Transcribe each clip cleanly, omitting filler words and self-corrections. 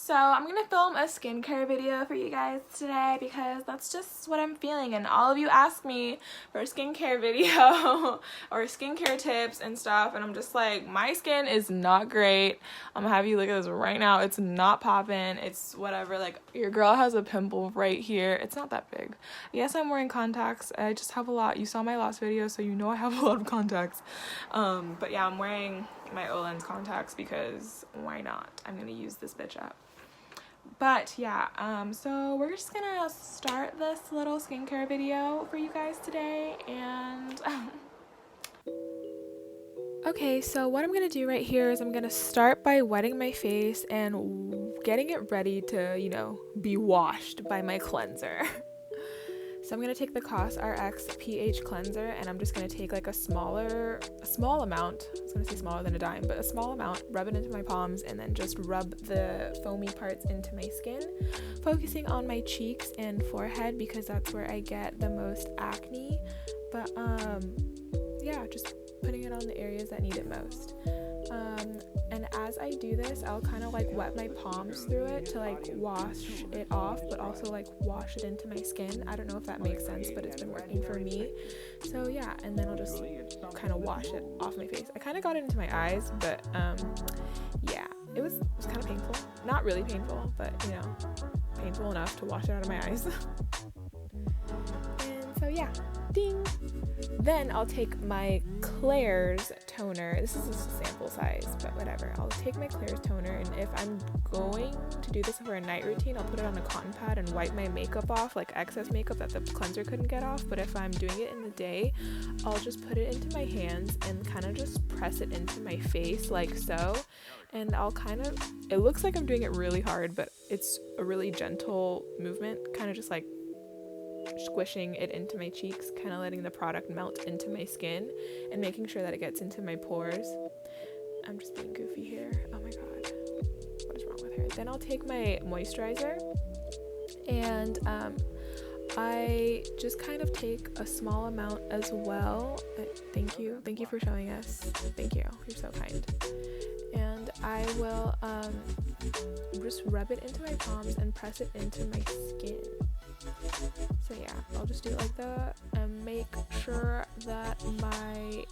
So I'm gonna film a skincare video for you guys today because that's just what I'm feeling, and all of you ask me for a skincare video or skincare tips and stuff, and I'm just like, my skin is not great. I'm gonna have you look at this right now. It's not popping. It's whatever. Like, your girl has a pimple right here. It's not that big. Yes, I'm wearing contacts. I just have a lot. You saw my last video, so you know I have a lot of contacts. But yeah, I'm wearing my O-lens contacts because why not? I'm gonna use this bitch up. But yeah, so we're just gonna start this little skincare video for you guys today, and okay, so what I'm gonna do right here is I'm gonna start by wetting my face and getting it ready to, you know, be washed by my cleanser. So I'm going to take the CosRX pH cleanser, and I'm just going to take like a small amount. I was going to say smaller than a dime, but a small amount, rub it into my palms, and then just rub the foamy parts into my skin, focusing on my cheeks and forehead because that's where I get the most acne. But yeah, just putting it on the areas that need it most. And as I do this, I'll kind of like wet my palms through it to like wash it off, but also like wash it into my skin. I don't know if that makes sense, but it's been working for me. So yeah, and then I'll just kind of wash it off my face. I kind of got it into my eyes, but yeah, it was kind of painful. Not really painful, but you know, painful enough to wash it out of my eyes. And so yeah, ding. Then I'll take my Klairs toner. This is a sample size, but whatever. I'll take my Klairs toner, and if I'm going to do this for a night routine, I'll put it on a cotton pad and wipe my makeup off, like excess makeup that the cleanser couldn't get off. But if I'm doing it in the day, I'll just put it into my hands and kind of just press it into my face like so. And I'll kind of, it looks like I'm doing it really hard, but it's a really gentle movement, kind of just like squishing it into my cheeks, kind of letting the product melt into my skin and making sure that it gets into my pores. I'm just being goofy here. Oh my god, what is wrong with her? Then I'll take my moisturizer, and I just kind of take a small amount as well. Thank you for showing us. Thank you, you're so kind. And I will just rub it into my palms and press it into my skin. So yeah, I'll just do it like that and make sure that my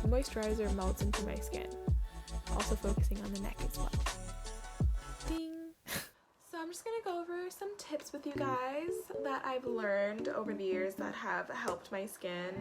moisturizer melts into my skin. Also focusing on the neck as well. Ding! So I'm just gonna go over some tips with you guys that I've learned over the years that have helped my skin.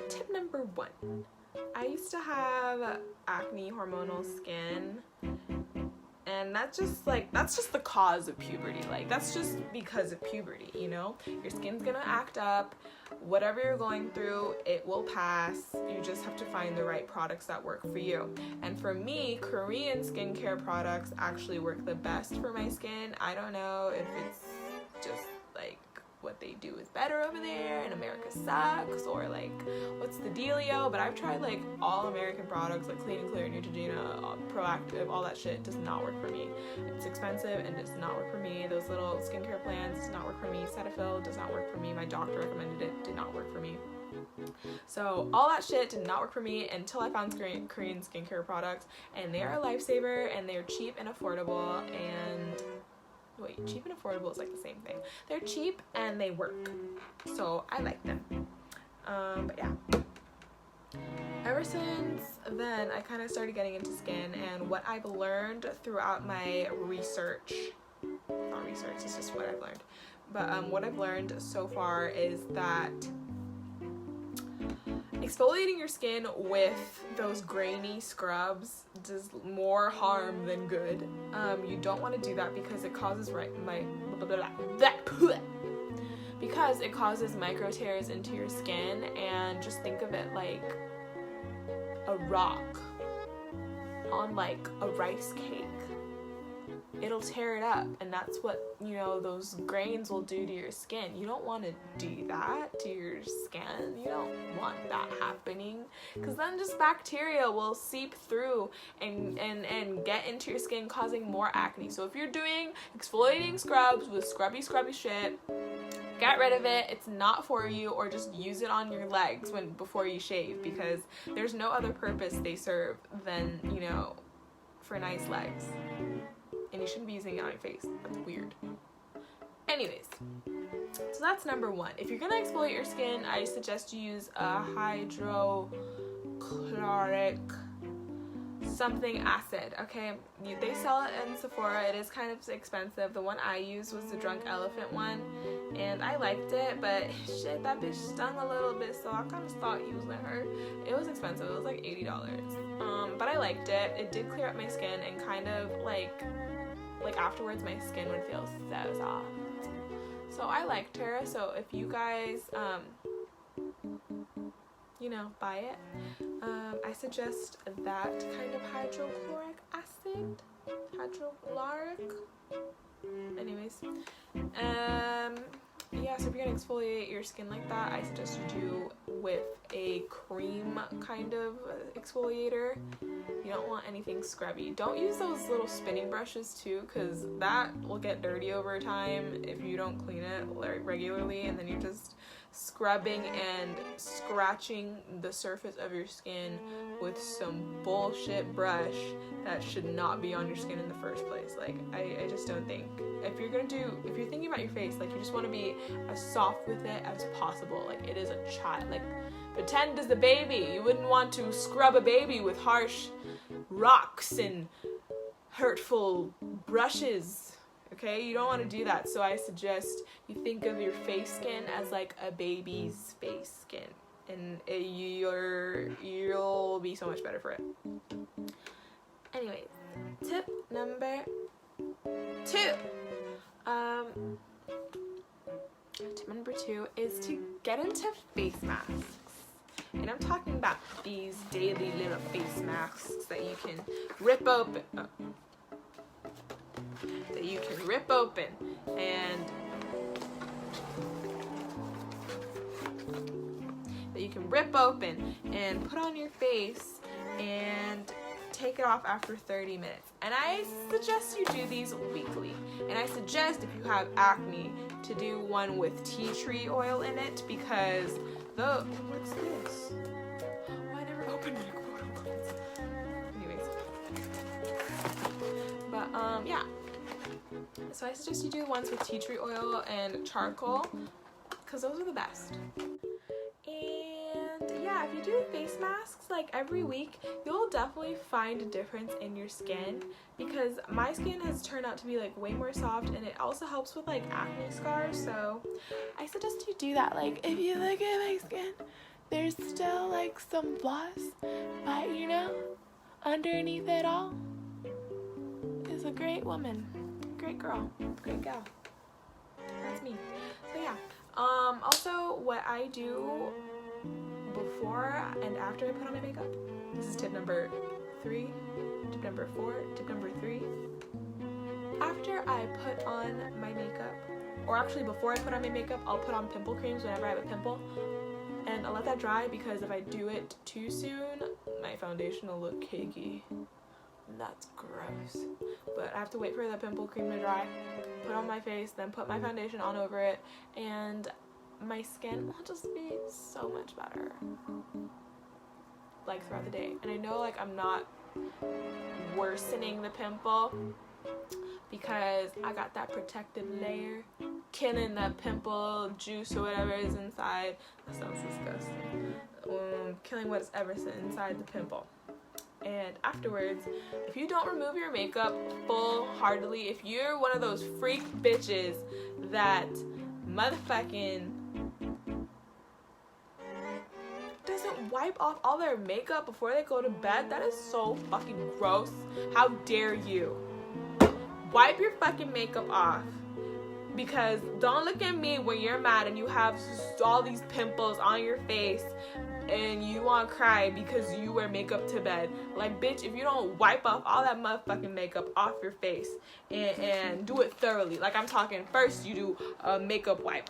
Tip number 1. I used to have acne hormonal skin. And that's just the cause of puberty. Like, that's just because of puberty, you know? Your skin's gonna act up. Whatever you're going through, it will pass. You just have to find the right products that work for you. And for me, Korean skincare products actually work the best for my skin. I don't know if it's just like what they do is better over there and America sucks, or like what's the dealio, but I've tried like all American products like Clean and Clear, Neutrogena, Proactive, all that shit does not work for me. It's expensive and does not work for me. Those little skincare plans does not work for me. Cetaphil does not work for me. My doctor recommended it, did not work for me. So all that shit did not work for me until I found Korean skincare products, and they are a lifesaver, and they're cheap and affordable. And wait, cheap and affordable is like the same thing. They're cheap and they work, so I like them. But yeah, ever since then I kind of started getting into skin, and what I've learned throughout my research, not research, it's just what I've learned, but what I've learned so far is that exfoliating your skin with those grainy scrubs does more harm than good. You don't want to do that because it causes because it causes micro tears into your skin, and just think of it like a rock on like a rice cake. It'll tear it up, and that's what, you know, those grains will do to your skin. You don't want to do that to your skin. You don't want that happening, because then just bacteria will seep through and get into your skin, causing more acne. So if you're doing exfoliating scrubs with scrubby shit, get rid of it. It's not for you, or just use it on your legs before you shave, because there's no other purpose they serve than, you know, for nice legs. And you shouldn't be using it on your face. That's weird. Anyways, so that's number one. If you're gonna exfoliate your skin, I suggest you use a hydrochloric something acid, okay? They sell it in Sephora. It is kind of expensive. The one I used was the Drunk Elephant one, and I liked it, but shit, that bitch stung a little bit, so I kind of stopped using her. It was expensive. It was like $80. But I liked it. It did clear up my skin, and kind of like afterwards my skin would feel so soft. So I liked her. So if you guys buy it, I suggest that kind of hydrochloric acid, anyways. Yeah, so if you're gonna exfoliate your skin like that, I suggest you do with a cream kind of exfoliator. You don't want anything scrubby. Don't use those little spinning brushes too, because that will get dirty over time if you don't clean it regularly, and then you're just scrubbing and scratching the surface of your skin with some bullshit brush that should not be on your skin in the first place. Like, I just don't think, if you're thinking about your face, like, you just want to be as soft with it as possible. Like, it is a child. Like, pretend it's a baby. You wouldn't want to scrub a baby with harsh rocks and hurtful brushes. Okay, you don't want to do that. So I suggest you think of your face skin as like a baby's face skin, and you'll be so much better for it. Anyways, tip number 2. Tip number 2 is to get into face masks. And I'm talking about these daily little face masks that you can rip open. And put on your face and take it off after 30 minutes. And I suggest you do these weekly. And I suggest, if you have acne, to do one with tea tree oil in it, because what's this? Oh, I never opened it. Anyways. But yeah. So I suggest you do ones with tea tree oil and charcoal, because those are the best. And yeah, if you do face masks like every week, you'll definitely find a difference in your skin, because my skin has turned out to be like way more soft, and it also helps with like acne scars. So I suggest you do that. Like, if you look at my skin, there's still like some flaws, but underneath it all is a great woman, great girl, great gal. That's me. So yeah. Also, what I do before and after I put on my makeup, this is tip number 3, tip number 4, tip number 3. After I put on my makeup, or actually before I put on my makeup, I'll put on pimple creams whenever I have a pimple, and I'll let that dry, because if I do it too soon, my foundation will look cakey. That's gross. But I have to wait for the pimple cream to dry, put on my face, then put my foundation on over it, and my skin will just be so much better, like, throughout the day. And I know, like, I'm not worsening the pimple, because I got that protective layer killing that pimple juice or whatever is inside. That sounds disgusting. Killing whatever's inside the pimple. And afterwards, if you don't remove your makeup full-heartedly, if you're one of those freak bitches that motherfucking doesn't wipe off all their makeup before they go to bed, that is so fucking gross. How dare you? Wipe your fucking makeup off. Because don't look at me when you're mad and you have all these pimples on your face and you want to cry because you wear makeup to bed. Like, bitch, if you don't wipe off all that motherfucking makeup off your face and do it thoroughly, like, I'm talking, first you do a makeup wipe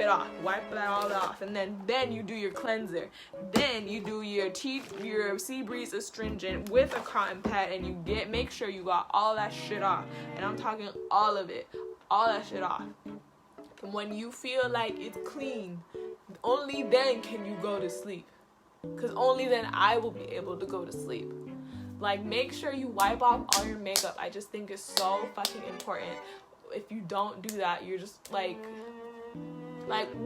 it off, wipe that all off, and then you do your cleanser, then you do your Sea Breeze astringent with a cotton pad, and you make sure you got all that shit off, and I'm talking all of it, all that shit off. And when you feel like it's clean, only then can you go to sleep. Because only then I will be able to go to sleep. Like, make sure you wipe off all your makeup. I just think it's so fucking important. If you don't do that, you're just like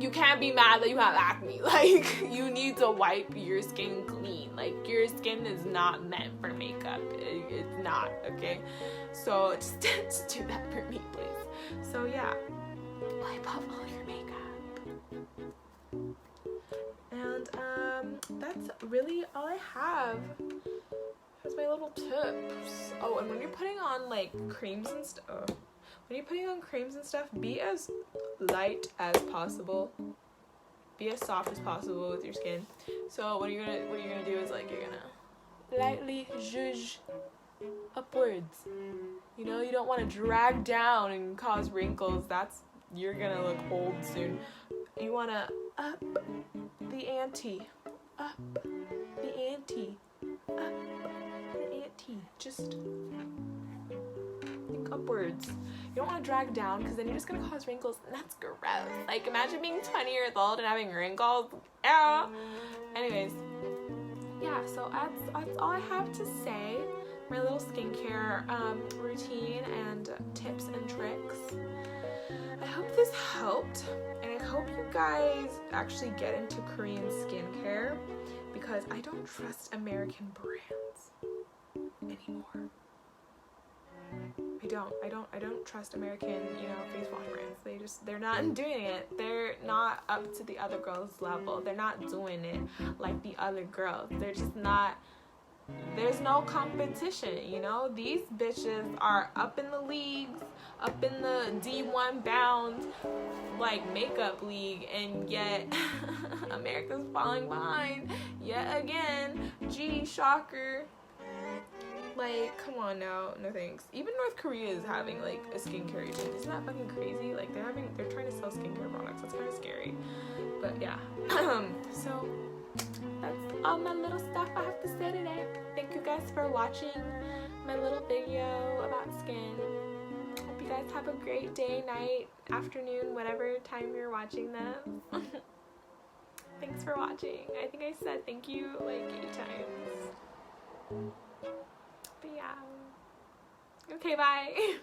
you can't be mad that you have acne. Like, you need to wipe your skin clean. Like, your skin is not meant for makeup. It's not, okay? So just do that for me, please. So yeah, wipe off all your makeup. And that's really all I have. Here's my little tips. Oh, and when you're putting on like creams and stuff, when you're putting on creams and stuff, be as light as possible. Be as soft as possible with your skin. So what you're gonna do is like you're gonna lightly zhuzh upwards. You know, you don't want to drag down and cause wrinkles. You're gonna look old soon. You wanna up the ante, up the ante, up the ante. Just think upwards. You don't want to drag down because then you're just gonna cause wrinkles, and that's gross. Like, imagine being 20 years old and having wrinkles. Yeah. Anyways, yeah. So that's all I have to say. My little skincare routine and tips and tricks. I hope this helped, and I hope you guys actually get into Korean skincare, because I don't trust American brands anymore. I don't trust American, face wash brands. They're not doing it. They're not up to the other girls' level. They're not doing it like the other girls. They're just not. There's no competition, These bitches are up in the leagues, up in the D1 bound, like, makeup league, and yet America's falling behind yet again. Gee, shocker. Like, come on now. No thanks. Even North Korea is having like a skincare routine. Isn't that fucking crazy? Like, they're trying to sell skincare products. That's kind of scary. But yeah. So that's all my little stuff I have to say today. Thank you guys for watching my little video about skin. Hope you guys have a great day, night, afternoon, whatever time you're watching this. Thanks for watching. I think I said thank you like 8 times. But yeah. Okay, bye.